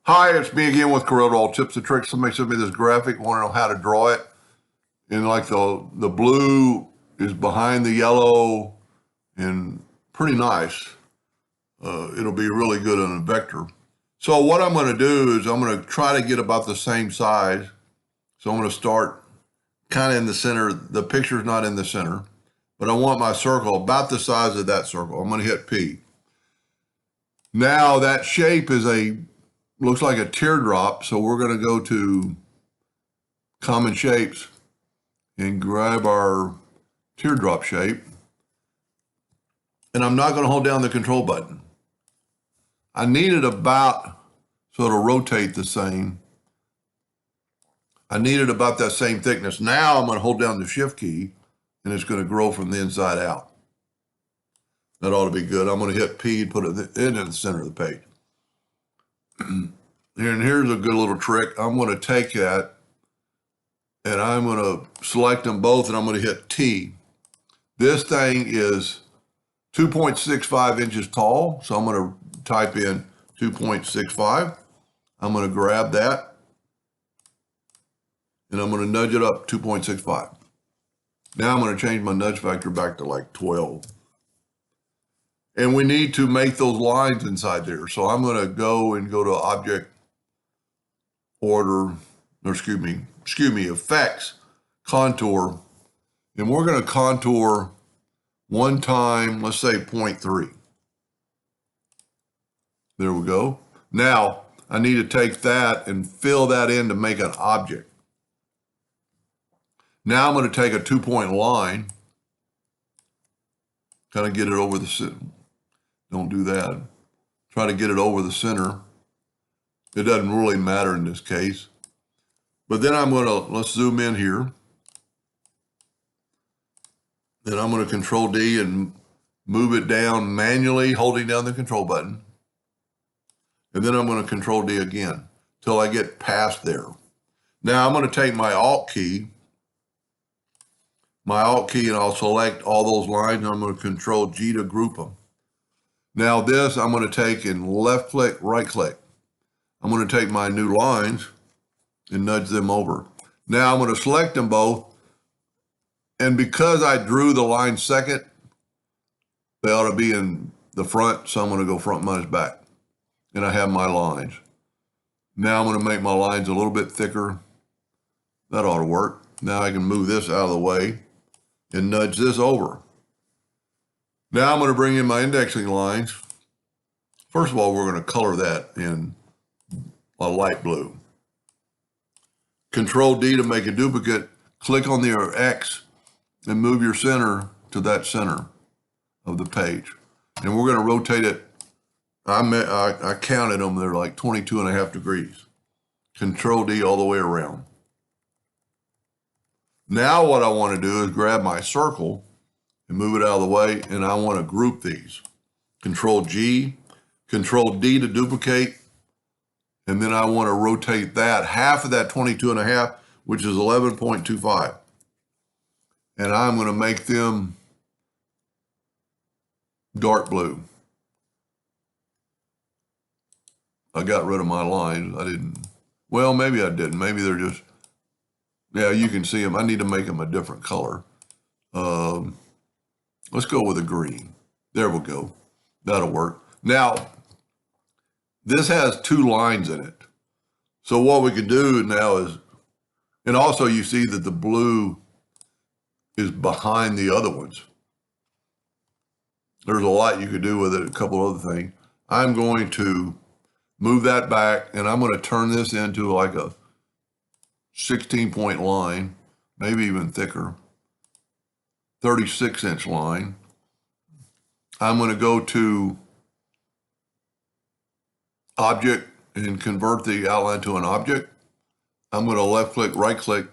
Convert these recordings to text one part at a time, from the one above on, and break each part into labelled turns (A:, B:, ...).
A: Hi, it's me again with CorelDraw Tips and Tricks. Somebody sent me this graphic, want to know how to draw it. And like the blue is behind the yellow and pretty nice. It'll be really good on a vector. So what I'm going to do is I'm going to try to get about the same size. So I'm going to start kind of in the center. The picture's not in the center, but I want my circle about the size of that circle. I'm going to hit P. Now that shape looks like a teardrop, so we're going to go to common shapes and grab our teardrop shape. And I'm not going to hold down the control button. I need it about, so it'll rotate the same. I need it about that same thickness. Now I'm going to hold down the shift key and it's going to grow from the inside out. That ought to be good. I'm going to hit P and put it in the center of the page. And here's a good little trick. I'm going to take that and I'm going to select them both and I'm going to hit T. This thing is 2.65 inches tall. So I'm going to type in 2.65. I'm going to grab that and I'm going to nudge it up 2.65. Now I'm going to change my nudge factor back to like 12. And we need to make those lines inside there. So I'm going to go to Object, Order, or excuse me, Effects, Contour. And we're going to contour one time, let's say 0.3. There we go. Now I need to take that and fill that in to make an object. Now I'm going to take a 2-point line, kind of get it over the center. Don't do that. Try to get it over the center. It doesn't really matter in this case. But then let's zoom in here. Then I'm going to Control D and move it down manually, holding down the control button. And then I'm going to Control D again till I get past there. Now I'm going to take my Alt key, and I'll select all those lines, and I'm going to Control G to group them. Now this I'm going to take and left click, right click. I'm going to take my new lines and nudge them over. Now I'm going to select them both. And because I drew the line second, they ought to be in the front. So I'm going to go front minus back. And I have my lines. Now I'm going to make my lines a little bit thicker. That ought to work. Now I can move this out of the way and nudge this over. Now I'm going to bring in my indexing lines. First of all, we're going to color that in a light blue. Control D to make a duplicate. Click on the X and move your center to that center of the page. And we're going to rotate it. I counted them. They're like 22.5 degrees. Control D all the way around. Now what I want to do is grab my circle and move it out of the way, and I want to group these. Control G, Control D to duplicate, and then I want to rotate that, half of that 22.5, which is 11.25. And I'm going to make them dark blue. I got rid of my lines. I didn't, well, maybe I didn't. Maybe they're just, yeah, you can see them. I need to make them a different color. Let's go with a green. There we go. That'll work. Now, this has two lines in it. So what we can do now is, and also you see that the blue is behind the other ones. There's a lot you could do with it, a couple other things. I'm going to move that back and I'm going to turn this into like a 16-point line, maybe even thicker. 36-inch line. I'm going to go to Object and convert the outline to an object. I'm going to left click, right click,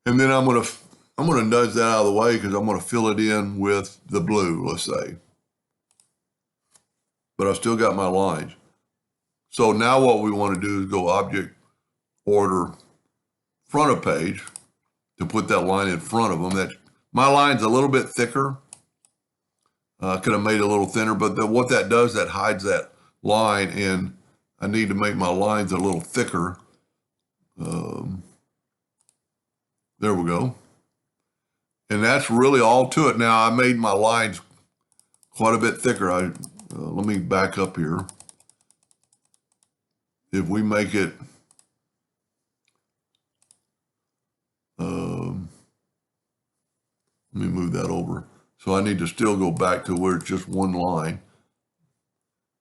A: and then I'm going to nudge that out of the way because I'm going to fill it in with the blue, let's say. But I've still got my lines. So now what we want to do is go Object, Order, Front of Page, to put that line in front of them. My line's a little bit thicker. Could have made it a little thinner, but what that does, that hides that line, and I need to make my lines a little thicker. There we go. And that's really all to it. Now, I made my lines quite a bit thicker. Let me back up here. If we make it, let me move that over. So I need to still go back to where it's just one line.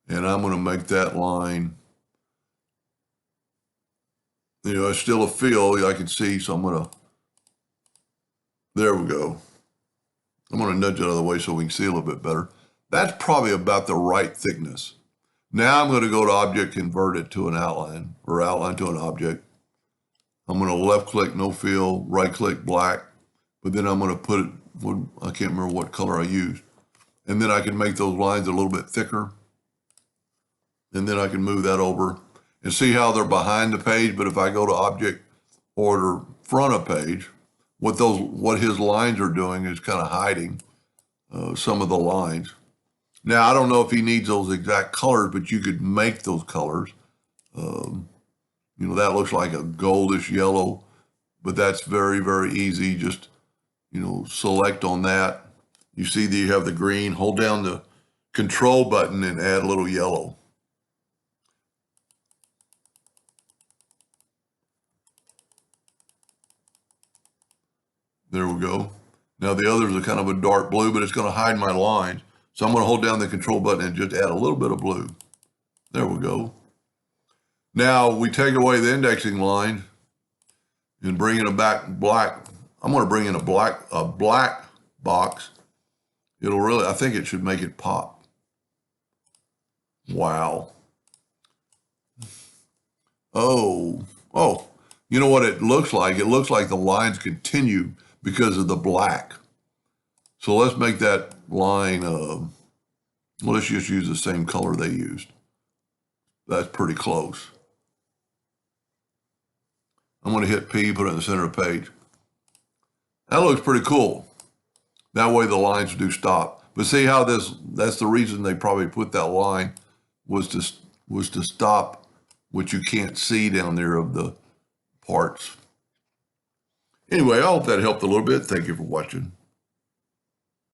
A: And I'm going to make that line, it's still a fill I can see. So I'm going to, there we go. I'm going to nudge it out of the way so we can see a little bit better. That's probably about the right thickness. Now I'm going to go to object, convert it to an outline, or outline to an object. I'm going to left click, no fill, right click, black. But then I'm going to put it, I can't remember what color I used. And then I can make those lines a little bit thicker. And then I can move that over and see how they're behind the page. But if I go to object, order, front of page, what his lines are doing is kind of hiding some of the lines. Now, I don't know if he needs those exact colors, but you could make those colors. That looks like a goldish yellow, but that's very, very easy. Just, select on that. You see that you have the green. Hold down the control button and add a little yellow. There we go. Now the others are kind of a dark blue, but it's going to hide my lines. So I'm going to hold down the control button and just add a little bit of blue. There we go. Now we take away the indexing line and bring in a black. I'm going to bring in a black box. I think it should make it pop. Wow. Oh, you know what it looks like? It looks like the lines continue because of the black. So let's make that line, let's just use the same color they used. That's pretty close. I'm going to hit P, put it in the center of the page. That looks pretty cool. That way the lines do stop. But see how that's the reason they probably put that line was to stop what you can't see down there of the parts. Anyway, I hope that helped a little bit. Thank you for watching.